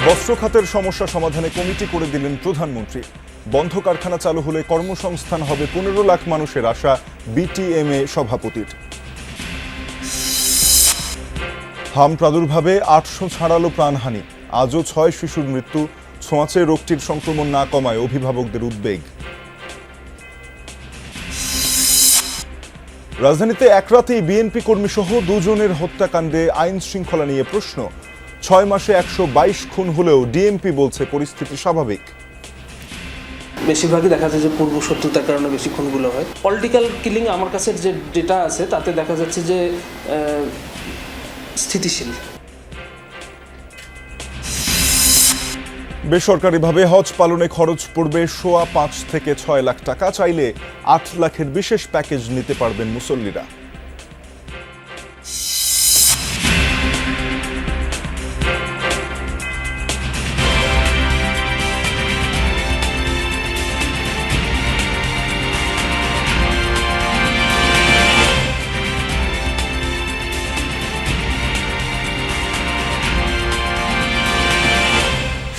বস্ত্র খাতের সমস্যা সমাধানে কমিটি করে দিলেন প্রধানমন্ত্রী। বন্ধ কারখানা চালু হলে কর্মসংস্থান হবে 15 লাখ মানুষের আশা বিটিএমএ সভাপতির। হাম প্রাদুর্ভাবে 800 ছাড়ালো প্রাণহানি, আজও 6 শিশুর মৃত্যু। ছোঁয়াচে রোগটির সংক্রমণ না কমায় অভিভাবকদের উদ্বেগ। রাজধানীতে এক রাতেই বিএনপি কর্মী সহ 2 জনের হত্যাকাণ্ডে আইন শৃঙ্খলা নিয়ে প্রশ্ন। 6 মাসে 122 খুন হলেও ডিএমপি বলছে পরিস্থিতি স্বাভাবিক। বেশিরভাগই দেখা যায় যে পূর্ব শত্রুতার কারণে বেশি খুনগুলো হয়। পলিটিক্যাল কিলিং আমার কাছে যে ডেটা আছে তাতে দেখা যাচ্ছে যে স্থিতিশীল। বেসরকারিভাবে হজ পালনে খরচ পড়বে 5.25 থেকে 6 লাখ টাকা। চাইলে 8 লাখের বিশেষ প্যাকেজ নিতে পারবেন মুসল্লিরা।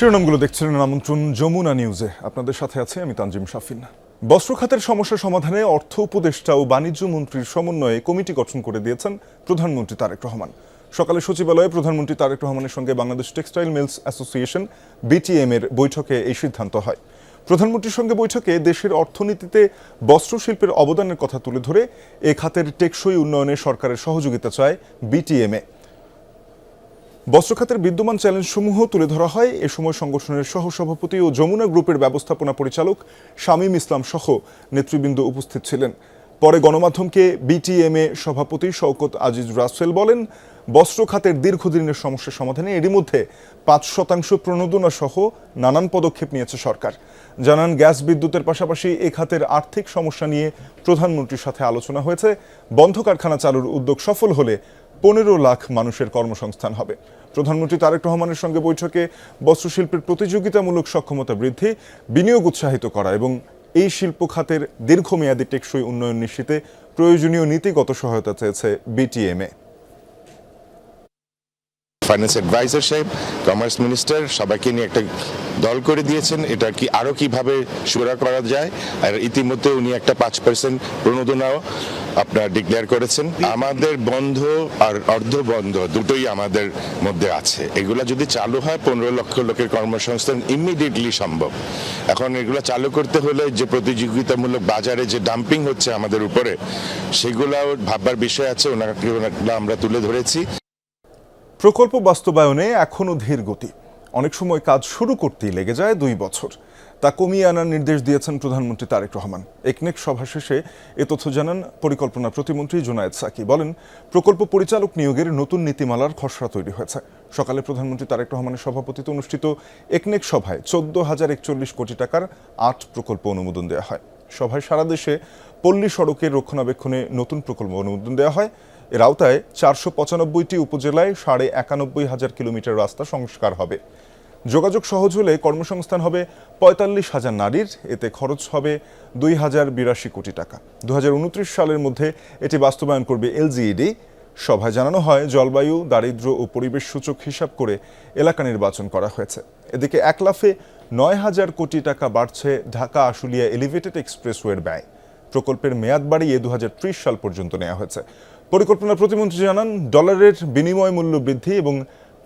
শিরোনামগুলো দেখছিলেন আমন্ত্রণ যমুনা নিউজে। আপনাদের সাথে আছে আমি তানজিম শাফিন। বস্ত্র খাতের সমস্যা সমাধানে অর্থ উপদেষ্টা ও বাণিজ্য মন্ত্রীর সমন্বয়ে কমিটি গঠন করে দিয়েছেন প্রধানমন্ত্রী তারেক রহমান। সকালে সচিবালয়ে প্রধানমন্ত্রী তারেক রহমানের সঙ্গে Bangladesh textile mills association BTM এর বৈঠকে এই সিদ্ধান্ত হয়। প্রধানমন্ত্রীর সঙ্গে বৈঠকে দেশের অর্থনীতিতে বস্ত্র শিল্পের অবদানের কথা তুলে ধরে এ খাতের টেকসই উন্নয়নে সরকারের সহযোগিতা চায় বিটিএমএ। বস্ত্র খাতের বিদ্যমান চ্যালেঞ্জসমূহ তুলে ধরা হয়। এ সময় সংগঠনের সহসভাপতি ও যমুনা গ্রুপের ব্যবস্থাপনা পরিচালক শামীম ইসলাম সহ নেতৃবৃন্দ উপস্থিত ছিলেন। পরে গণমাধ্যমকে বিটিএমএ সভাপতি শওকত আজিজ রাসেল বলেন, বস্ত্র খাতের দীর্ঘদিনের সমস্যা সমাধানে এরই মধ্যে 5% প্রণোদনা সহ নানান পদক্ষেপ নিয়েছে সরকার। জানান, গ্যাস বিদ্যুতের পাশাপাশি এ খাতের আর্থিক সমস্যা নিয়ে প্রধানমন্ত্রীর সাথে আলোচনা হয়েছে। বন্ধ কারখানা চালুর উদ্যোগ সফল হলে 15 লাখ মানুষের কর্মসংস্থান হবে। প্রধানমন্ত্রী তারেক রহমানের সঙ্গে বৈঠকে বস্ত্রশিল্পের প্রতিযোগিতামূলক সক্ষমতা বৃদ্ধি, বিনিয়োগ উৎসাহিত করা এবং এই শিল্প খাতের দীর্ঘমেয়াদী টেকসই উন্নয়ন নিশ্চিতে প্রয়োজনীয় নীতিগত সহায়তা চেয়েছে বিটিএমএ। ফাইন্যান্স অ্যাডভাইজার সাহেব, কমার্স মিনিস্টার সবাইকে নিয়ে একটা দল করে দিয়েছেন, এটা কি আরো কিভাবে সুরা করা যায়। আর ইতিমধ্যে উনি একটা 5% প্রণোদনাও আপনার ডিক্লেয়ার করেছেন। আমাদের বন্ধ আর অর্ধ বন্ধ দুটোই আমাদের মধ্যে আছে। এগুলা যদি চালু হয় 15 লক্ষ লোকের কর্মসংস্থান ইমিডিয়েটলি সম্ভব। এখন এগুলো চালু করতে হলে যে প্রতিযোগিতামূলক বাজারে যে ডাম্পিং হচ্ছে আমাদের উপরে, সেগুলাও ভাববার বিষয় আছে। ওনাকে আমরা তুলে ধরেছি। প্রকল্প বাস্তবায়নে এখনও ধীর গতি। অনেক সময় কাজ শুরু করতেই লেগে যায় 2 বছর। তা কমিয়ে আনার নির্দেশ দিয়েছেন প্রধানমন্ত্রী তারেক রহমান। একনেক সভা শেষে এ তথ্য জানান পরিকল্পনা প্রতিমন্ত্রী জুনায়েদ সাকি। বলেন, প্রকল্প পরিচালক নিয়োগের নতুন নীতিমালার খসড়া তৈরি হয়েছে। সকালে প্রধানমন্ত্রী তারেক রহমানের সভাপতিত্বে অনুষ্ঠিত একনেক সভায় 14,041 কোটি টাকার 8 প্রকল্প অনুমোদন দেওয়া হয়। সভায় সারা দেশে পল্লী সড়কের রক্ষণাবেক্ষণে নতুন প্রকল্প অনুমোদন দেওয়া হয়। এর আওতায় 495টি উপজেলায় 91,500 কিলোমিটার রাস্তা সংস্কার হবে। যোগাযোগ সহজ হলে কর্মসংস্থান হবে 45,000 নারীর। এতে খরচ হবে 2,082 কোটি টাকা। 2029 সালের মধ্যে এটি বাস্তবায়ন করবে এলজিইডি। সভায় জানানো হয়, জলবায়ু, দারিদ্র্য ও পরিবেশ সূচক হিসাব করে এলাকা নির্বাচন করা হয়েছে। এদিকে 1 লাফে 9,000 কোটি টাকা বাড়ছে ঢাকা আশুলিয়া এলিভেটেড এক্সপ্রেসওয়ের ব্যয়। প্রকল্পের মেয়াদ বাড়িয়ে 2030 সাল পর্যন্ত নেওয়া হয়েছে। পরিকল্পনা প্রতিমন্ত্রী জানান, ডলারের বিনিময় মূল্য বৃদ্ধি এবং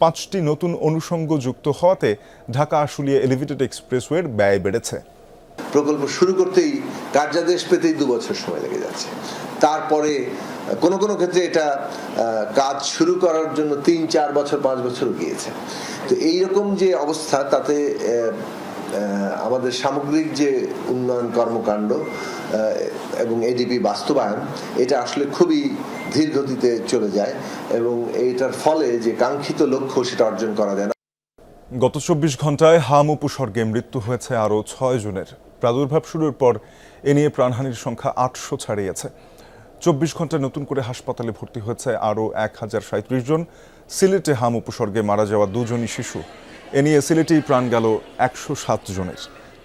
5টি নতুন অনুষঙ্গ যুক্ত হওয়াতে ঢাকা আশুলিয়া এলিভেটেড এক্সপ্রেসওয়ের ব্যয় বেড়েছে। প্রকল্প শুরু করতেই কার্যাদেশ পেতেই 2 বছর সময় লেগে যাচ্ছে। তারপরে কোনো কোনো ক্ষেত্রে এটা কাজ শুরু করার জন্য 3-4 বছর 5 বছর গিয়েছে। তো এইরকম যে অবস্থা, তাতে আমাদের সামগ্রিক যে উন্নয়ন কর্মকাণ্ড এবং এডিপি বাস্তবায়ন, এটা আসলে খুবই ধীর গতিতে চলে যায় এবং এইটার ফলে যে কাঙ্ক্ষিত লক্ষ্য সেটা অর্জন করা যায় না। গত 24 ঘন্টায় হাম উপসর্গে মৃত্যু হয়েছে আরও 6 জনের। প্রাদুর্ভাব শুরুর পর এ নিয়ে প্রাণহানির সংখ্যা 800 ছাড়িয়েছে। 24 ঘন্টায় নতুন করে হাসপাতালে ভর্তি হয়েছে আরও 1037 জন। সিলেটে হাম উপসর্গে মারা যাওয়া 2 জনই শিশু। এ নিয়ে সিলেটেই প্রাণ গেল 107 জনের।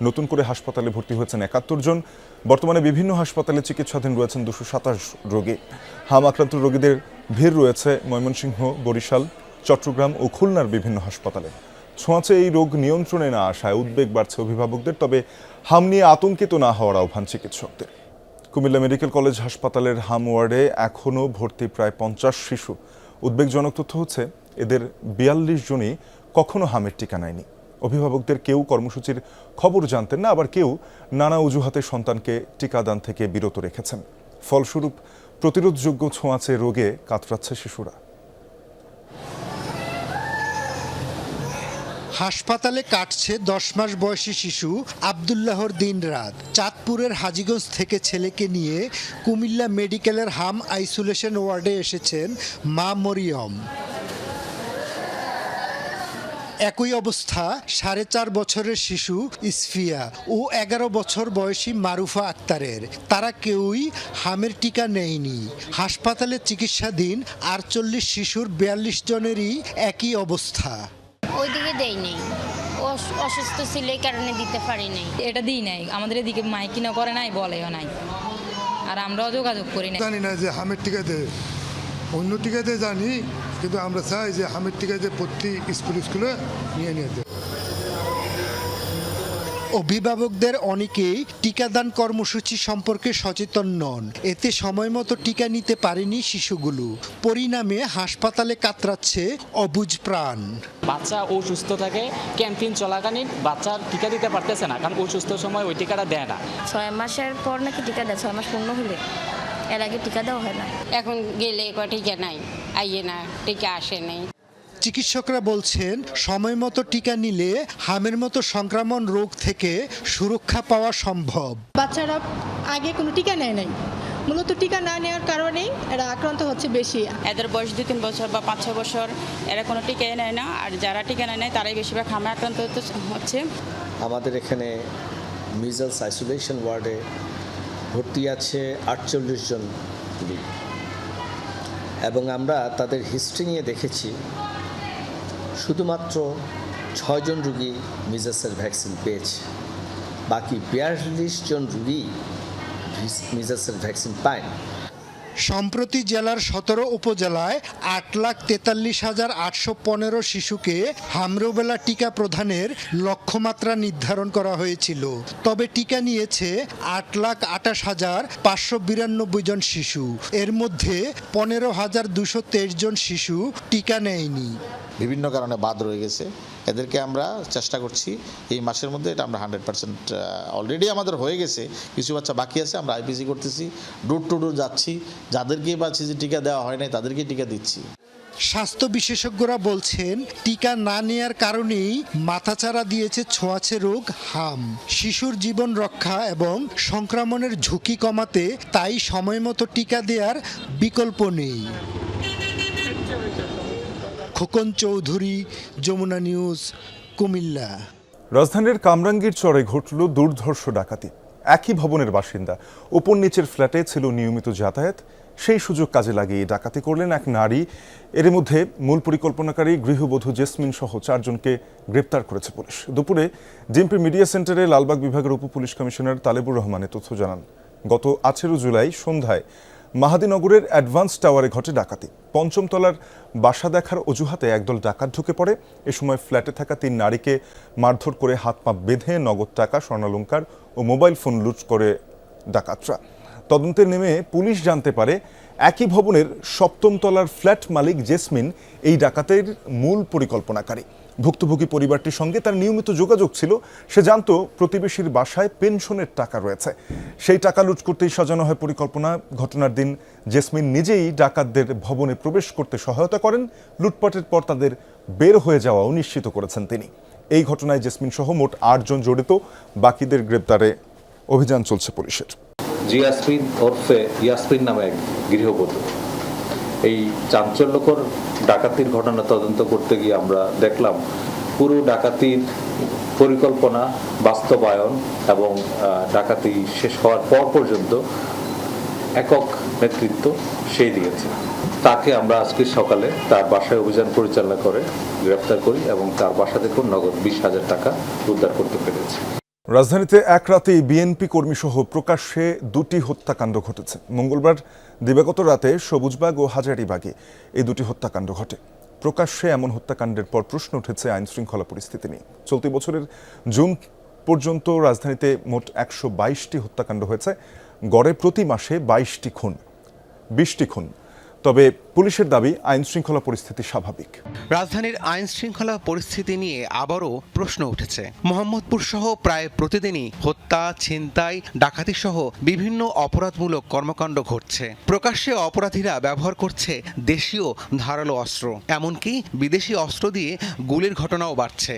নতুন করে হাসপাতালে ভর্তি হয়েছেন 71 জন। বর্তমানে বিভিন্ন হাসপাতালে চিকিৎসাধীন রয়েছেন 227 রোগী। হাম আক্রান্ত রোগীদের ভিড় রয়েছে ময়মনসিংহ, বরিশাল, চট্টগ্রাম ও খুলনার বিভিন্ন হাসপাতালে। ছোঁয়াচে এই রোগ নিয়ন্ত্রণে না আসায় উদ্বেগ বাড়ছে অভিভাবকদের, তবে হাম নিয়ে আতঙ্কিত না হওয়ার আহ্বান চিকিৎসকদের। কুমিল্লা মেডিকেল কলেজ হাসপাতালের হাম ওয়ার্ডে এখনও ভর্তি প্রায় 50 শিশু। উদ্বেগজনক তথ্য হচ্ছে, এদের 42 জনই কখনো হামের টিকা নেয়নি। অভিভাবকদের কেউ কর্মসূচির খবর জানতেন না, আবার কেউ নানা অজুহাতে সন্তানকে টিকাদান থেকে বিরত রেখেছেন। ফলস্বরূপ প্রতিরোধযোগ্য ছোঁয়াচে রোগে কাতরাচ্ছে শিশুরা। হাসপাতালে কাটছে 10 মাস বয়সী শিশু আব্দুল্লাহর দিনরাত। চাঁদপুরের হাজীগঞ্জ থেকে ছেলেকে নিয়ে কুমিল্লা মেডিকেলের হাম আইসোলেশন ওয়ার্ডে এসেছেন মা মরিয়ম। একই অবস্থা 4.5 বছরের শিশু ইসফিয়া ও 11 বছর বয়সী মারুফা আক্তারের। তারা কেউই হামের টিকা নেয়নি। হাসপাতালে চিকিৎসাধীন 48 শিশুর 42 জনেরই একই অবস্থা। ওইদিকে দেই নেই, অসুস্থ ছিল এই কারণে দিতে পারি নাই। এটা দিই নাই, আমাদের এদিকে মাইকিনা করে নাই, বলেও নাই, আর আমরাও যোগাযোগ করি না। জানি না যে হামের টিকা দেয়, অন্য টিকা দিয়ে জানি, কিন্তু আমরা চাই যে হামের টিকা দিয়ে প্রতি স্কুলে নিয়ে দেয়। অভিভাবকদের অনেকেই টিকাদান কর্মসূচি সম্পর্কে সচেতন নন। এতে সময় মতো টিকা নিতে পারেনি শিশুগুলো। পরিণামে হাসপাতালে কাতরাচ্ছে অবুঝ প্রাণ। বাচ্চা অসুস্থ থাকে, ক্যাম্পেইন চলাকালীন বাচ্চা টিকা দিতে পারতেছে না, কারণ অসুস্থ সময় ওই টিকাটা দেয় না। 6 মাসের পর নাকি টিকা দেয়, 6 মাস পূর্ণ হলে, এর আগে টিকা দেওয়া হয় না। এখন গেলে টিকা নাই, আইয়ে না, টিকা আসে নাই। চিকিৎসকরা বলছেন, সময় মতো টিকা নিলে হামের মতো সংক্রমণ রোগ থেকে সুরক্ষা পাওয়া সম্ভব। বাচ্চারা আগে কোনো টিকা নেয় নাই, মূলত টিকা না নেওয়ার কারণেই এরা আক্রান্ত হচ্ছে বেশি। এদের বয়স 2-3 বছর বা 5-6 বছর, এরা কোনো টিকাই নেয় না, আর যারা টিকা নেয় তারাই বেশিরভাগ হামে আক্রান্ত হচ্ছে। আমাদের এখানে মিজলস আইসোলেশন ওয়ার্ডে ভর্তি আছে 48 জন রোগী, এবং আমরা তাদের হিস্ট্রি নিয়ে দেখেছি শুধুমাত্র 6 জন রোগী মিজলসের ভ্যাকসিন পেয়েছে, বাকি 42 জন রোগী মিজলসের ভ্যাকসিন পায়নি। সম্প্রতি জেলার 17 উপজেলায় 8,43,815 শিশুকে হামরুবেলা টিকা প্রদানের লক্ষ্যমাত্রা নির্ধারণ করা হয়েছিল। তবে টিকা নিয়েছে 8,28,592 জন শিশু। এর মধ্যে 15,223 জন শিশু টিকা নেয়নি। বিভিন্ন কারণে বাদ রয়ে গেছে, এদেরকে আমরা চেষ্টা করছি এই মাসের মধ্যে এটা আমরা 100% অলরেডি আমাদের হয়ে গেছে, কিছু বাচ্চা বাকি আছে, আমরা আইপিসি করতেছি, ডোর টু ডোর যাচ্ছি, যাদেরকে পাচ্ছি যে টিকা দেওয়া হয় নাই তাদেরকে টিকা দিচ্ছি। স্বাস্থ্য বিশেষজ্ঞরা বলছেন, টিকা না নেয়ার কারণেই মাথাচাড়া দিয়েছে ছোঁয়াচে রোগ হাম। শিশুর জীবন রক্ষা এবং সংক্রমণের ঝুঁকি কমাতে তাই সময় মতো টিকা দেওয়ার বিকল্প নেই। খোকন চৌধুরী, যমুনা নিউজ, কুমিল্লা। রাজধানীর কামরাঙ্গীর চরে ঘটল দুর্ধর্ষ ডাকাতি। একই ভবনের বাসিন্দা, উপর নিচের ফ্ল্যাটে ছিল নিয়মিত যাতায়াত। সেই সুযোগ কাজে লাগিয়ে ডাকাতি করলেন এক নারী। এর মধ্যে মূল পরিকল্পনাকারী গৃহবধূ জেসমিন সহ 4 জনকে গ্রেপ্তার করেছে পুলিশ। দুপুরে ডিএমপি মিডিয়া সেন্টারে লালবাগ বিভাগের উপ-পুলিশ কমিশনার তালেবুর রহমানের তথ্য জানান, গত 18 জুলাই সন্ধ্যায় মাহাদিনগরের অ্যাডভান্স টাওয়ারে ঘটে ডাকাতি। 5ম তলার বাসা দেখার অজুহাতে একদল ডাকাত ঢুকে পড়ে। এ সময় ফ্ল্যাটে থাকা 3 নারীকে মারধর করে হাত পা বেঁধে নগদ টাকা, স্বর্ণালংকার ও মোবাইল ফোন লুট করে ডাকাতরা। তদন্তে নেমে পুলিশ জানতে পারে, একই ভবনের 7ম তলার ফ্ল্যাট মালিক জেসমিন এই ডাকাতের মূল পরিকল্পনাকারী। ভুক্তভোগী পরিবারটির সঙ্গে তার নিয়মিত যোগাযোগ ছিল। সে জানত প্রতিবেশীর বাসায় পেনশনের টাকা রয়েছে, সেই টাকা লুট করতেই সাজানো হয় পরিকল্পনা। ঘটনার দিন জেসমিন নিজেই ডাকাতদের ভবনে প্রবেশ করতে সহায়তা করেন। লুটপাটের পর তাদের বের হয়ে যাওয়াও নিশ্চিত করেছেন তিনি। এই ঘটনায় জেসমিন সহ মোট 8 জন জড়িত। বাকিদের গ্রেপ্তারে অভিযান চলছে পুলিশের। জিয়াসমিন ওরফে ইয়াসমিন নামে এক গৃহবধূ এই চাঞ্চল্যকর ডাকাতির ঘটনা তদন্ত করতে গিয়ে আমরা দেখলাম পুরো ডাকাতির পরিকল্পনা, বাস্তবায়ন এবং ডাকাতি শেষ হওয়ার পর পর্যন্ত একক নেতৃত্ব সেই দিয়েছে। তাকে আমরা আজকে সকালে তার বাসায় অভিযান পরিচালনা করে গ্রেফতার করি এবং তার বাসা থেকে নগদ 20,000 টাকা উদ্ধার করতে পেরেছি। রাজধানীতে এক রাতেই বিএনপি কর্মীসহ প্রকাশ্যে 2টি হত্যাকাণ্ড ঘটেছে। মঙ্গলবার দিবাগত রাতে সবুজবাগ ও হাজারীবাগে এই 2টি হত্যাকাণ্ড ঘটে। প্রকাশ্যে এমন হত্যাকাণ্ডের পর প্রশ্ন উঠেছে আইন শৃঙ্খলা পরিস্থিতি নিয়ে। চলতি বছরের জুন পর্যন্ত রাজধানীতে মোট 122টি হত্যাকাণ্ড হয়েছে, গড়ে প্রতি মাসে 20টি খুন। তবে পুলিশের দাবি আইন শৃঙ্খলা পরিস্থিতি স্বাভাবিক। রাজধানীর আইন শৃঙ্খলা পরিস্থিতি নিয়ে আবারও প্রশ্ন উঠেছে। মোহাম্মদপুর সহ প্রায় প্রতিদিনই হত্যা, ছিনতাই, ডাকাতি সহ বিভিন্ন অপরাধমূলক কর্মকাণ্ড ঘটছে। প্রকাশ্যে অপরাধীরা ব্যবহার করছে দেশীয় ধারালো অস্ত্র, এমনকি বিদেশি অস্ত্র দিয়ে গুলির ঘটনাও বাড়ছে।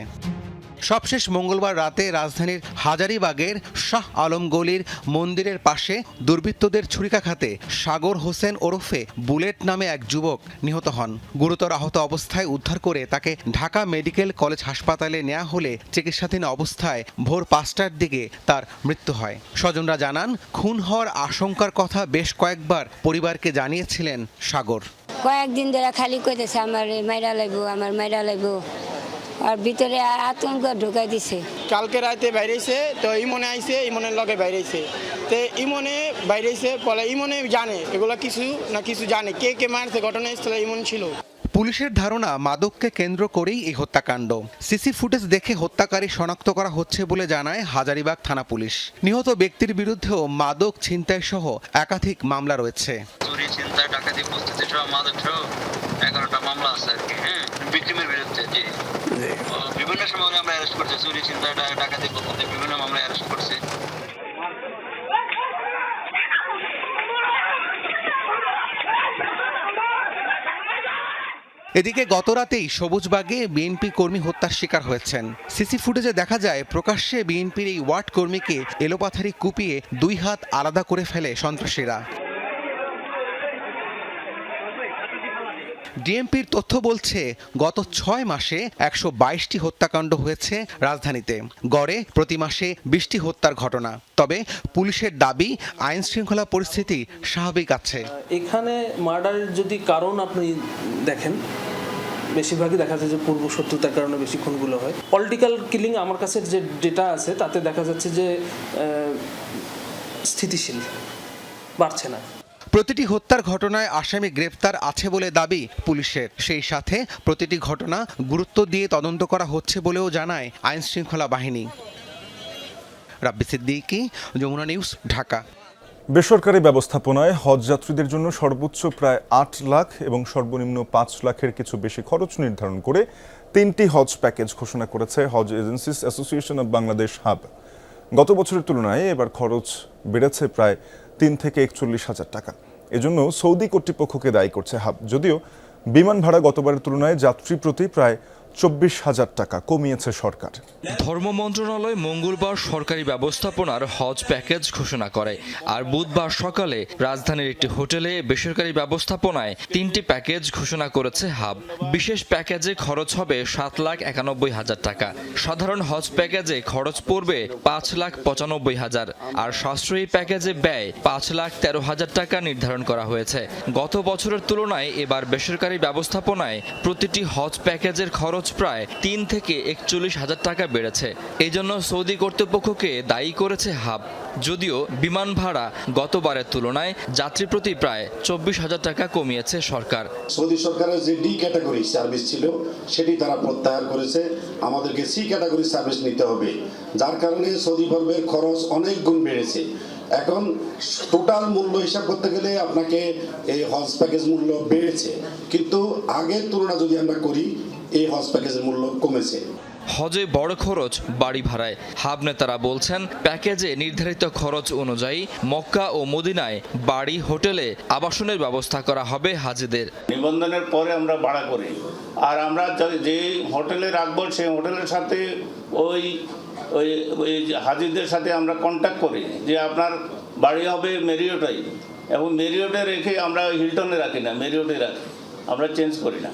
সবশেষ মঙ্গলবার রাতে রাজধানীর হাজারীবাগের শাহ আলম গলির মন্দিরের পাশে দুর্বৃত্তদের ছুরিকাঘাতে সাগর হোসেন ওরফে বুলেট নামে এক যুবক নিহত হন। গুরুতর আহত অবস্থায় উদ্ধার করে তাকে ঢাকা মেডিকেল কলেজ হাসপাতালে নেওয়া হলে চিকিৎসাধীন অবস্থায় ভোর 5টার দিকে তার মৃত্যু হয়। স্বজনরা জানান, খুন হওয়ার আশঙ্কার কথা বেশ কয়েকবার পরিবারকে জানিয়েছিলেন সাগর। কয়েকদিন ধরে খালি কইতেছে আমার মাইরা লাইব আর ভিতরে আতঙ্ক ঢুকাই দিছে। কালকে রাতে বাইরেছে তো ইমনে আইছে, ইমনের লগে বাইরেছে তো ইমনে বাইরেছে বলে ইমনে জানে এগুলা কিছু জানে, কে মারছে ঘটনাস্থলে ইমন ছিল। পুলিশের ধারণা মাদককে কেন্দ্র করেই এই হত্যাকাণ্ড। সিসি ফুটেজ দেখে হত্যাকারী শনাক্ত করা হচ্ছে বলে জানায় হাজারীবাগ থানা পুলিশ। নিহত ব্যক্তির বিরুদ্ধেও মাদক ছিনতাই সহ একাধিক মামলা রয়েছে। চুরি, ছিনতাই, ডাকাতি, প্রস্তুতি সহ মাদক সহ 11টা মামলা আছে আর কি। ভিকটিমের বিরুদ্ধে জি বিভিন্ন সময় আমরা অ্যারেস্ট করছি, চুরি, ছিনতাই, ডাকাতি, প্রস্তুতি বিভিন্ন মামলায় অ্যারেস্ট করছি। এদিকে গতরাতেই সবুজবাগে বিএনপি কর্মী হত্যার শিকার হয়েছেন। সিসি ফুটেজে দেখা যায় প্রকাশ্যে বিএনপির এই ওয়ার্ড কর্মীকে এলোপাথারি কুপিয়ে 2 হাত আলাদা করে ফেলে সন্ত্রাসীরা। ডিএমপির তথ্য বলছে, গত 6 মাসে 122টি হত্যাকাণ্ড হয়েছে রাজধানীতে, গড়ে প্রতি মাসে 20টি হত্যার ঘটনা। তবে পুলিশের দাবি আইন শৃঙ্খলা পরিস্থিতি স্বাভাবিক আছে। এখানে মার্ডারের যদি কারণ আপনি দেখেন, বেশিরভাগই দেখা যায় যে পূর্ব শত্রুতার কারণে বেশি খুনগুলো হয়। পলিটিক্যাল কিলিং আমার কাছে যে ডেটা আছে তাতে দেখা যাচ্ছে যে স্থিতিশীল, বাড়ছে না। প্রতিটি হত্যার ঘটনায় আসামি গ্রেপ্তার আছে বলে দাবি পুলিশের। সেই সাথে প্রতিটি ঘটনা গুরুত্ব দিয়ে তদন্ত করা হচ্ছে বলেও জানায় আইন শৃঙ্খলা বাহিনী। রাব্বি সিদ্দিকী, যমুনা নিউজ, ঢাকা। বেসরকারি ব্যবস্থাপনায় হজ যাত্রীদের জন্য সর্বোচ্চ প্রায় 8 লাখ এবং সর্বনিম্ন 5 লাখের কিছু বেশি খরচ নির্ধারণ করে 3টি হজ প্যাকেজ ঘোষণা করেছে হজ agencies association of Bangladesh HAAB. গত বছরের তুলনায় এবার খরচ বেড়েছে প্রায় 3 থেকে 41 হাজার টাকা। এজন্য সৌদি কর্তৃপক্ষকে দায়ী করছে হাব। যদিও বিমান ভাড়া গতবারের তুলনায় যাত্রী প্রতি প্রায় 24,000 টাকা কমিয়েছে সরকার। ধর্ম মন্ত্রণালয় মঙ্গলবার সরকারি ব্যবস্থাপনার হজ প্যাকেজ ঘোষণা করে। আর বুধবার সকালে রাজধানীর একটি হোটেলে বেসরকারি ব্যবস্থাপনায় 3টি প্যাকেজ ঘোষণা করেছে হাব। বিশেষ প্যাকেজে খরচ হবে 7,91,000 টাকা। সাধারণ হজ প্যাকেজে খরচ পড়বে 5,95,000, আর সাশ্রয়ী প্যাকেজে ব্যয় 5,13,000 টাকা নির্ধারণ করা হয়েছে। গত বছরের তুলনায় এবার বেসরকারি ব্যবস্থাপনায় প্রতিটি হজ প্যাকেজের খরচ প্রায় 3 থেকে 41,000 টাকা বেড়েছে। এই জন্য সৌদি কর্তৃপক্ষকে দায়ী করেছে হাব। যদিও বিমান ভাড়া গতবারের তুলনায় যাত্রী প্রতি প্রায় 24,000 টাকা কমিয়েছে সরকার। সৌদি সরকারের যে ডি ক্যাটাগরি সার্ভিস ছিল সেটি তারা প্রত্যাহার করেছে। আমাদেরকে সি ক্যাটাগরি সার্ভিস নিতে হবে, যার কারণে সৌদি পর্বের খরচ অনেক গুণ বেড়েছে। এখন টোটাল মূল্য হিসাব করতে গেলে আপনাকে এই হজ প্যাকেজ মূল্য বেড়েছে, কিন্তু আগের তুলনা যদি আমরা করি এই হজ প্যাকেজের মূল্য কমেছে। হজে বড় খরচ বাড়ি ভাড়ায়। হাব নেতারা বলছেন, প্যাকেজে নির্ধারিত খরচ অনুযায়ী মক্কা ও মদিনায় বাড়ি, হোটেলে আবাসনের ব্যবস্থা করা হবে হাজিদের। নিবন্ধনের পরে আমরা ভাড়া করি, আর আমরা যে হোটেলে রাখবো সেই হোটেলের সাথে ওই হাজিদের সাথে আমরা কন্ট্যাক্ট করি যে আপনার বাড়ি হবে মেরিওটাই, এবং মেরিওটে রেখে আমরা হিলটনে রাখি না, মেরিওটে রাখি, আমরা চেঞ্জ করি না।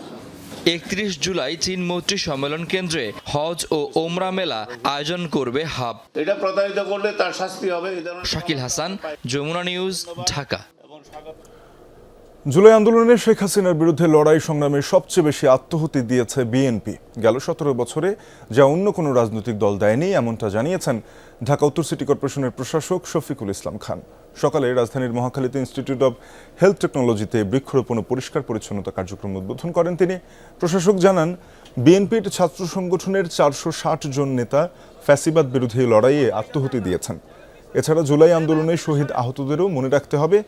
31 জুলাই চীন মৈত্রী সম্মেলন কেন্দ্রে হজ ও ওমরা মেলা আয়োজন করবে হাব। এটা প্রতারিত করলে তার শাস্তি হবে। শাকিল হাসান, যমুনা নিউজ, ঢাকা। জুলাই আন্দোলনে শেখ হাসিনার বিরুদ্ধে লড়াই সংগ্রামে সবচেয়ে বেশি আত্মহতি দিয়েছে বিএনপি। গেল 17 বছরে যা অন্য কোনো রাজনৈতিক দল দেয়নি, এমনটা জানিয়েছেন ঢাকা উত্তর সিটি কর্পোরেশনের প্রশাসক শফিকুল ইসলাম খান। সকালে রাজধানীর মহাখালীতে ইনস্টিটিউট অব হেলথ টেকনোলজিতে বৃক্ষরোপণ ও পরিষ্কার পরিচ্ছন্নতা কার্যক্রম উদ্বোধন করেন তিনি। প্রশাসক জানান, বিএনপির ছাত্র সংগঠনের 460 জন নেতা ফ্যাসিবাদ বিরোধী লড়াইয়ে আত্মহুতি দিয়েছেন। এছাড়া জুলাই আন্দোলনে শহীদ আহতদেরও মনে রাখতে হবে।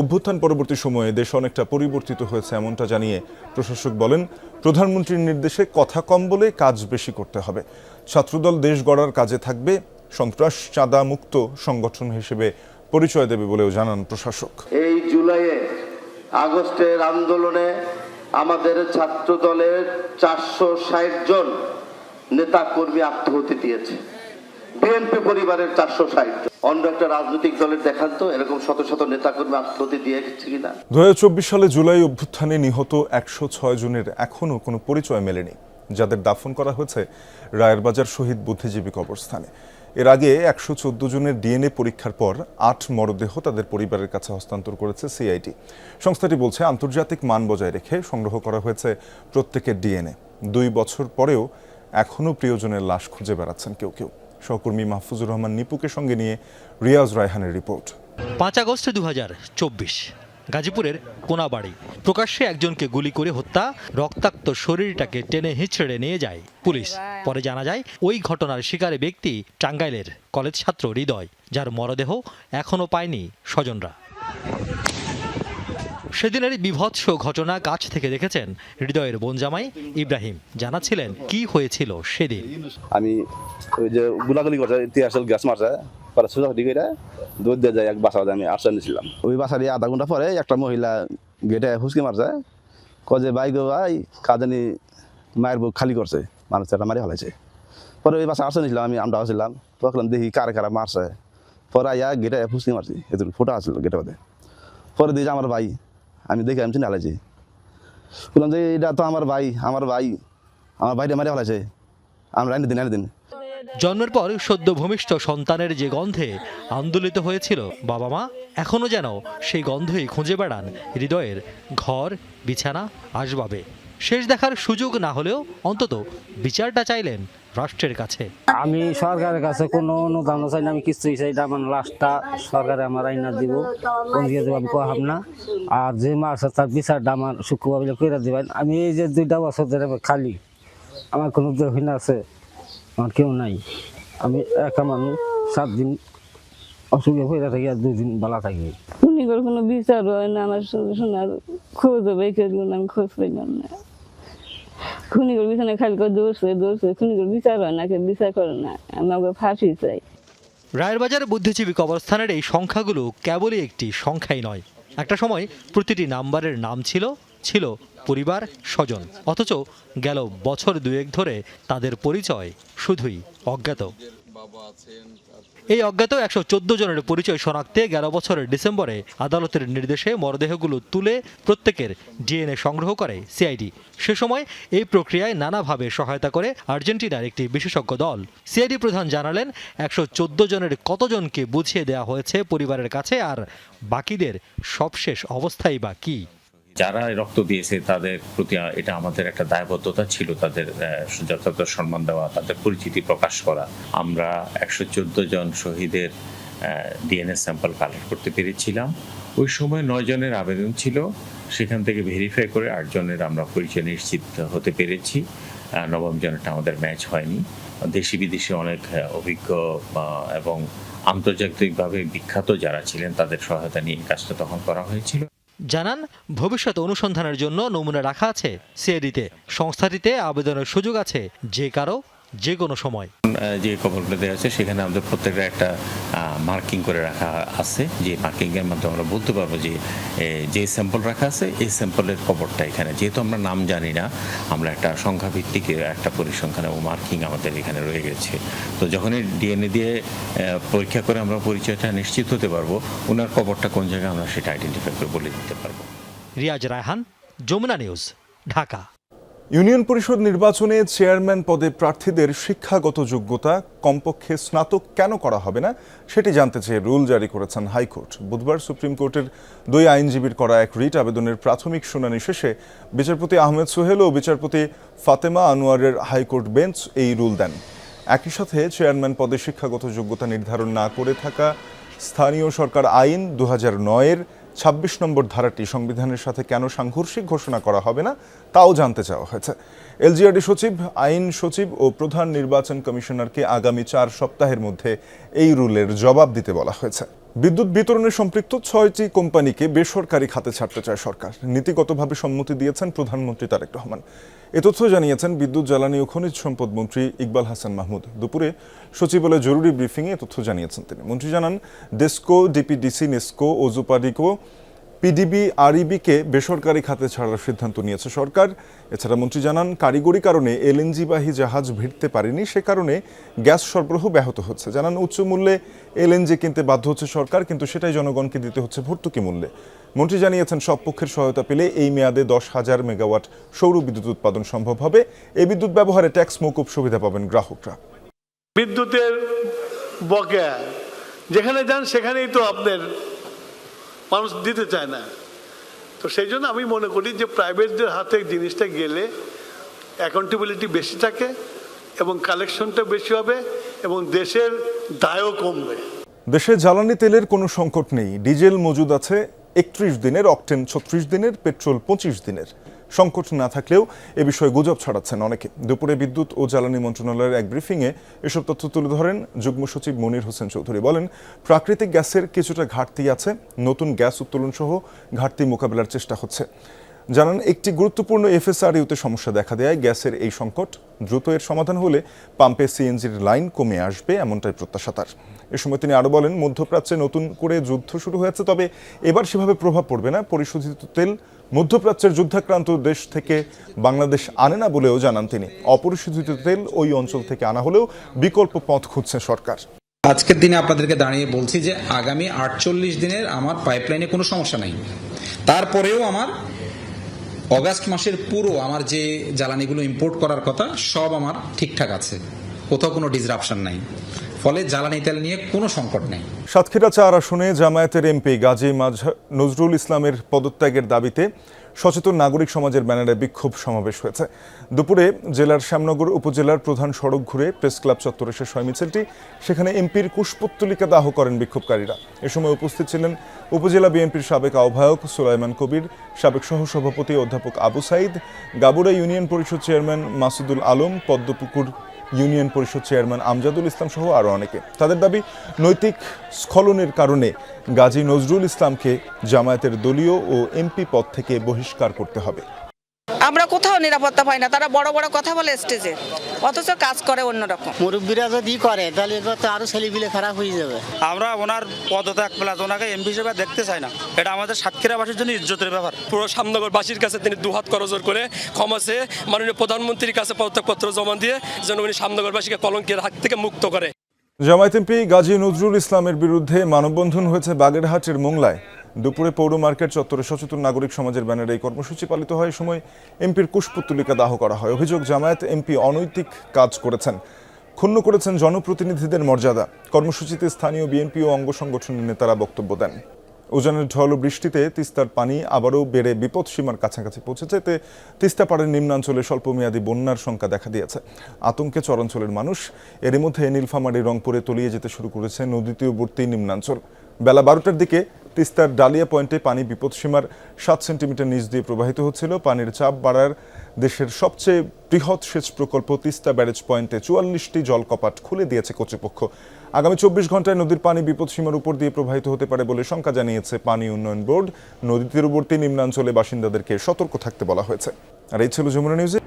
অভ্যুত্থান পরবর্তী সময়ে দেশ অনেকটা পরিবর্তিত হয়েছে এমনটা জানিয়ে প্রশাসক বলেন, প্রধানমন্ত্রীর নির্দেশে কথা কম বলে কাজ বেশি করতে হবে। ছাত্রদল দেশ গড়ার কাজে থাকবে, সন্ত্রাস চাঁদা মুক্ত সংগঠন হিসেবে পরিচয় দেবে বলেও জানান প্রশাসক। এই জুলাইয়ে আগস্টের আন্দোলনে আমাদের ছাত্র দলের 460 জন নেতা কর্মী আত্মহতি দিয়েছে। বিএনপি পরিবারের 460 জন। অন্য একটা রাজনৈতিক দলের দেখান তো এরকম শত শত নেতা কর্মী আত্মহতি দিয়েছে কিনা। 2024 সালে জুলাই অভ্যুত্থানে নিহত 106 জনের এখনও কোনো পরিচয় মেলেনি, যাদের দাফন করা হয়েছে রায়েরবাজার শহীদ বুদ্ধিজীবী কবরস্থানে। এর আগে 114 জনের ডিএনএ পরীক্ষার পর 8 মরদেহ তাদের পরিবারের কাছে হস্তান্তর করেছে সিআইডি। সংস্থাটি বলছে, আন্তর্জাতিক মান বজায় রেখে সংগ্রহ করা হয়েছে প্রত্যেকের ডিএনএ। 2 বছর পরেও এখনও প্রিয়জনের লাশ খুঁজে বেড়াচ্ছেন কেউ কেউ। সহকর্মী মাহফুজুর রহমান নিপুকে সঙ্গে নিয়ে রিয়াজ রায়হানের রিপোর্ট। 5 আগস্ট 2024 গাজীপুরের কোনাবাড়ি। প্রকাশ্যে একজনকে গুলি করে হত্যা, রক্তাক্ত শরীরটাকে টেনে হিঁচড়ে নিয়ে যায় পুলিশ। পরে জানা যায় ওই ঘটনার শিকারে ব্যক্তি টাঙ্গাইলের কলেজ ছাত্র হৃদয়, যার মরদেহ এখনও পায়নি স্বজনরা। সেদিনের বিভৎস ঘটনা কাছ থেকে দেখেছেন হৃদয়ের বোন জামাই ইব্রাহিম। জানাচ্ছিলেন কি হয়েছিল সেদিন। আমি ওই যে গুলাগুলি করছে, তিয়াসল গ্যাস মারছে, পরে সোজা দিকে দৌড় দিয়ে যায় এক বাসা, আমি আশ্রয় নিয়েছিলাম। ওই বাসার আধা ঘন্টা পরে একটা মহিলা গেটে হুসকি মারছে, কজে ভাই গো ভাই কাজানি মায়ের বুক খালি করছে, মানুষ একটা মারি ফেলাইছে। পরে ওই বাসা আশ্রয় নিয়েছিলাম, আমরা আসছিলাম, তখন দেখি কারা কারা মারছে। পরে আয়া গেটে হুসকি মারছি, এত ফোটা আসছিল গেটে মধ্যে। পরে দিয়েছে আমার ভাই, আমি দেখে আমি চিনে ফেলাইছি, বললাম যে এটা তো আমার ভাই, আমার ভাইটা মারি ফেলাইছে, আমরা এনে দিন। জন্মের পর সদ্য ভূমিষ্ঠ সন্তানের যে গন্ধে আন্দোলিত হয়েছিল বাবা মা, এখনো যেন সেই গন্ধই খুঁজে বেড়ান হৃদয়ের ঘর, বিছানা, আসবাবে। শেষ দেখার সুযোগ না হলেও অন্তত বিচারটা চাইলেন রাষ্ট্রের কাছে। আমি সরকারের কাছে কোনো অনুদান চাই না, আমি কিছুই চাই না। আমার লাশটা সরকারে আমার আইনা দিব, আমি কহাম না। আর যে মারছে তার বিচারটা আমার শুক্রবার করে দেবেন। আমি এই যে 2টা বছর ধরে খালি, আমার কোনো দেহীন আছে, আমার কেউ নাই। আমি একা মানুষ, 7 দিন অসুবিধা হয়ে থাকি আর 2 দিন বালা থাকি। কোনো বিচার হয় না, আমার শোনার খোঁজ হবে, আমি খোঁজ পাইলাম না। খুনিগর বিছানা খালি করে দৌড়ছে, খুনিগর বিচার হয় না, কেউ বিচার করে না। আমি ওকে ফাঁসি চাই। রায়েরবাজার বুদ্ধিজীবী কবরস্থানের এই সংখ্যাগুলো কেবলই একটি সংখ্যাই নয়। একটা সময় প্রতিটি নাম্বারের নাম ছিল পরিবার, স্বজন। অথচ গেল বছর 2-1 ধরে তাদের পরিচয় শুধুই অজ্ঞাত। এই অজ্ঞাত 114 জনের পরিচয় শনাক্তে গেল বছরের ডিসেম্বরে আদালতের নির্দেশে মরদেহগুলো তুলে প্রত্যেকের ডিএনএ সংগ্রহ করে সিআইডি। সে সময় এই প্রক্রিয়ায় নানাভাবে সহায়তা করে আর্জেন্টিনার একটি বিশেষজ্ঞ দল। সিআইডি প্রধান জানালেন, 114 জনের কতজনকে বুঝিয়ে দেওয়া হয়েছে পরিবারের কাছে, আর বাকিদের সবশেষ অবস্থাই বা কি। যারা রক্ত দিয়েছে তাদের প্রতি এটা আমাদের একটা দায়বদ্ধতা ছিল, তাদের যথাযথ সম্মান দেওয়া, তাদের পরিচিতি প্রকাশ করা। আমরা 114 জন শহীদের ডিএনএ স্যাম্পল কালেক্ট করতে পেরেছিলাম। ওই সময় 9 জনের আবেদন ছিল, সেখান থেকে ভেরিফাই করে 8 জনের আমরা পরিচয় নিশ্চিত হতে পেরেছি। 9ম জনেরটা আমাদের ম্যাচ হয়নি। দেশি বিদেশি অনেক অভিজ্ঞ এবং আন্তর্জাতিকভাবে বিখ্যাত যারা ছিলেন তাদের সহায়তা নিয়ে কাজটা তখন করা হয়েছিল। জানান, ভবিষ্যৎ অনুসন্ধানের জন্য নমুনা রাখা আছে সিআইডিতে। সংস্থাটিতে আবেদনের সুযোগ আছে যে কারো, যে কোনো সময়। যে কবরগুলো দেওয়া আছে সেখানে আমাদের প্রত্যেকটা একটা মার্কিং করে রাখা আছে, যে মার্কিংয়ের মাধ্যমে আমরা বলতে পারবো যে স্যাম্পল রাখা আছে এই স্যাম্পলের কবরটা এখানে। যেহেতু আমরা নাম জানি না, আমরা একটা সংখ্যাভিত্তিক একটা পরিসংখ্যান ও মার্কিং আমাদের এখানে রয়ে গেছে। তো যখনই ডিএনএ দিয়ে পরীক্ষা করে আমরা পরিচয়টা নিশ্চিত হতে পারবো, ওনার কবরটা কোন জায়গায় আমরা সেটা আইডেন্টিফাই করে বলে দিতে পারবো। রিয়াজ রায়হান, যমুনা নিউজ, ঢাকা। ইউনিয়ন পরিষদ নির্বাচনে চেয়ারম্যান পদে প্রার্থীদের শিক্ষাগত যোগ্যতা কমপক্ষে স্নাতক কেন করা হবে না সেটি জানতে চেয়ে রুল জারি করেছেন হাইকোর্ট। বুধবার সুপ্রিম কোর্টের 2 আইনজীবীর করা এক রিট আবেদনের প্রাথমিক শুনানি শেষে বিচারপতি আহমেদ সোহেল ও বিচারপতি ফাতেমা আনোয়ারের হাইকোর্ট বেঞ্চ এই রুল দেন। একই সাথে চেয়ারম্যান পদে শিক্ষাগত যোগ্যতা নির্ধারণ না করে থাকা স্থানীয় সরকার আইন 2009-এর 26 নম্বর ধারাটি সংবিধানের সাথে কেন সাংঘর্ষিক ঘোষণা করা হবে না তাও জানতে চাওয়া হয়েছে। এলজিআরডি সচিব, আইন সচিব ও প্রধান নির্বাচন কমিশনারকে আগামী 4 সপ্তাহের মধ্যে এই রুলের জবাব দিতে বলা হয়েছে। বিদ্যুৎ বিতরণে সম্পৃক্ত 6টি কোম্পানিকে বেসরকারি খাতে ছাড়তে চায় সরকার। নীতিগতভাবে সম্মতি দিয়েছেন প্রধানমন্ত্রী তারেক রহমান। এ তথ্য জানিয়েছেন বিদ্যুৎ, জ্বালানি ও খনিজ সম্পদ মন্ত্রী ইকবাল হাসান মাহমুদ। দুপুরে সচিবালয়ে জরুরি ব্রিফিংয়ে এ তথ্য জানিয়েছেন তিনি। মন্ত্রী জানান, ডেসকো, ডিপিডিসি, নেসকো, ওজুপাডিকো, পিডিবি, আরইবিকে বেসরকারি খাতে ছাড়ার সিদ্ধান্ত নিয়েছে সরকার। এছাড়া মন্ত্রী জানান, কারিগরি কারণে এলএনজিবাহী জাহাজ ভিড়তে পারেনি, সে কারণে গ্যাস সরবরাহ ব্যাহত হচ্ছে। জানান, উচ্চ মূল্যে এলএনজি কিনতে বাধ্য হচ্ছে সরকার, কিন্তু সেটাই জনগণকে দিতে হচ্ছে ভর্তুকি মূল্যে। মন্ত্রী জানিয়েছেন, সব পক্ষের সহায়তা পেলে এই মেয়াদে 10,000 মেগাওয়াট সৌর বিদ্যুৎ উৎপাদন সম্ভব হবে। এই বিদ্যুৎ ব্যবহারে ট্যাক্স মওকুফ সুবিধা পাবেন গ্রাহকরা। বিদ্যুতের বকেয়া যেখানে যান সেখানেই তো আপনার মানুষ দিতে চায় না। তো সেই জন্য আমি মনে করি যে প্রাইভেটদের হাতে জিনিসটা গেলে অ্যাকাউন্টেবিলিটি বেশি থাকে এবং কালেকশনটা বেশি হবে এবং দেশের দায়ও কমবে। দেশে জ্বালানি তেলের কোনো সংকট নেই। ডিজেল মজুদ আছে 31 দিনের, অকটেন 36 দিনের, পেট্রোল 25 দিনের। সংকট না থাকলেও এ বিষয়ে গুজব ছড়াচ্ছেন অনেকে। দুপুরে বিদ্যুৎ ও জ্বালানি মন্ত্রণালয়ের এক ব্রিফিংয়ে এসব তথ্য তুলে ধরেন যুগ্ম সচিব মনির হোসেন চৌধুরী। বলেন, প্রাকৃতিক গ্যাসের কিছুটা ঘাটতি আছে, নতুন গ্যাস উত্তোলন সহ ঘাটতি মোকাবেলার চেষ্টা হচ্ছে। জানান, একটি গুরুত্বপূর্ণ এফএসআরইউতে সমস্যা দেখা দেয় গ্যাসের এই সংকট। দ্রুত এর সমাধান হলে পাম্পে সিএনজির লাইন কমে আসবে, এমনটাই প্রত্যাশা তার। এ সময় তিনি আরও বলেন, মধ্যপ্রাচ্যে নতুন করে যুদ্ধ শুরু হয়েছে, তবে এবার সেভাবে প্রভাব পড়বে না। পরিশোধিত তেল মধ্যপ্রাচ্যের যুদ্ধাক্রান্ত দেশ থেকে বাংলাদেশ আনে না বলেও জানান তিনি। অপরিশোধিত তেল ওই অঞ্চল থেকে আনা হলেও বিকল্প পথ খুঁজছে সরকার। আজকের দিনে আপনাদেরকে দাঁড়িয়ে বলছি যে আগামী 48 দিনের আমার পাইপলাইনে কোনো সমস্যা নাই। তারপরেও আমার অগাস্ট মাসের পুরো আমার যে জ্বালানিগুলো ইম্পোর্ট করার কথা সব আমার ঠিকঠাক আছে, কোথাও কোনো ডিসরাপশন নাই, ফলে জ্বালানি তেল নিয়ে কোনো সংকট নেই। সাতক্ষীরা 4 আসনে জামায়াতের এমপি গাজী নজরুল ইসলামের পদত্যাগের দাবিতে সচেতন নাগরিক সমাজের ব্যানারে বিক্ষোভ সমাবেশ হয়েছে। দুপুরে জেলার শ্যামনগর উপজেলার প্রধান সড়ক ঘুরে প্রেস ক্লাব চত্বরে শেষ হয় মিছিলটি। সেখানে এমপির কুশপুত্তলিকা দাহ করেন বিক্ষোভকারীরা। এ সময় উপস্থিত ছিলেন উপজেলা বিএনপির সাবেক আহ্বায়ক সুলাইমান কবির, সাবেক সহসভাপতি অধ্যাপক আবু সাইদ, গাবুড়া ইউনিয়ন পরিষদ চেয়ারম্যান মাসুদুল আলম, পদ্মপুকুর ইউনিয়ন পরিষদ চেয়ারম্যান আমজাদুল ইসলাম সহ আরও অনেকে। তাদের দাবি, নৈতিক স্খলনের কারণে গাজী নজরুল ইসলামকে জামায়াতের দলীয় ও এমপি পদ থেকে বহিষ্কার করতে হবে। আমরা কোথাও নিরাপত্তা পাই না, তারা বড় বড় কথা বলে স্টেজে, অথচ কাজ করে অন্যরকম। মুরব্বীরা যদি করে তাহলে এবার তো আরো ছেলেপিলে খারাপ হয়ে যাবে। আমরা ওনার পদত্যাগ প্লাস ওনাকে এমপি হিসেবে দেখতে চাই না। এটা আমাদের সাতক্ষীরাবাসীর জন্য ইজ্জতের ব্যাপার। পুরো শ্যামনগরবাসীর কাছে তিনি দুহাত করজোর করে ক্ষমা চেয়ে মাননীয় প্রধানমন্ত্রীর কাছে পদত্যাগপত্র জমা দিয়ে যেন উনি শ্যামনগরবাসীকে কলঙ্কের হাত থেকে মুক্ত করে। জামায়াত এমপি গাজী নজরুল ইসলামের বিরুদ্ধে মানববন্ধন হয়েছে বাগেরহাটের মোংলায়। দুপুরে পৌর মার্কেট চত্বরে সচেতন নাগরিক সমাজের ব্যানারে এই কর্মসূচি পালিত হয়। সময় এমপির কুশপুত্তলিকা দাহ করা হয়। অভিযোগ, জামায়াত এমপি অনৈতিক কাজ করেছেন, ক্ষুণ্ণ করেছেন জনপ্রতিনিধিদের মর্যাদা। কর্মসূচিতে স্থানীয় বিএনপি ও অঙ্গ সংগঠনের নেতারা বক্তব্য দেন। উজানের ঢল ও বৃষ্টিতে তিস্তার পানি আবারও বেড়ে বিপদসীমার কাছাকাছি পৌঁছেছে। এতে তিস্তা পাড়ের নিম্নাঞ্চলে স্বল্পমেয়াদী বন্যার শঙ্কা দেখা দিয়েছে। আতঙ্কে চরাঞ্চলের মানুষ। এর মধ্যে নীলফামারী, রংপুরে তলিয়ে যেতে শুরু করেছে নদী তীরবর্তী নিম্নাঞ্চল। বেলা 12টার দিকে তিস্তার ডালিয়া পয়েন্টে পানি বিপদসীমার 7 সেন্টিমিটার নিচ দিয়ে প্রবাহিত হচ্ছিল। পানির চাপ বাড়ার দেশের সবচেয়ে বৃহৎ সেচ প্রকল্প তিস্তা ব্যারেজ পয়েন্টে 44টি জলকপাট খুলে দিয়েছে কর্তৃপক্ষ। আগামী 24 ঘন্টায় নদীর পানি বিপদসীমার উপর দিয়ে প্রবাহিত হতে পারে বলে শঙ্কা জানিয়েছে পানি উন্নয়ন বোর্ড। নদী তীরবর্তী নিম্নাঞ্চলে বাসিন্দাদেরকে সতর্ক থাকতে বলা হয়েছে। আর এই ছিল যমুনা নিউজে।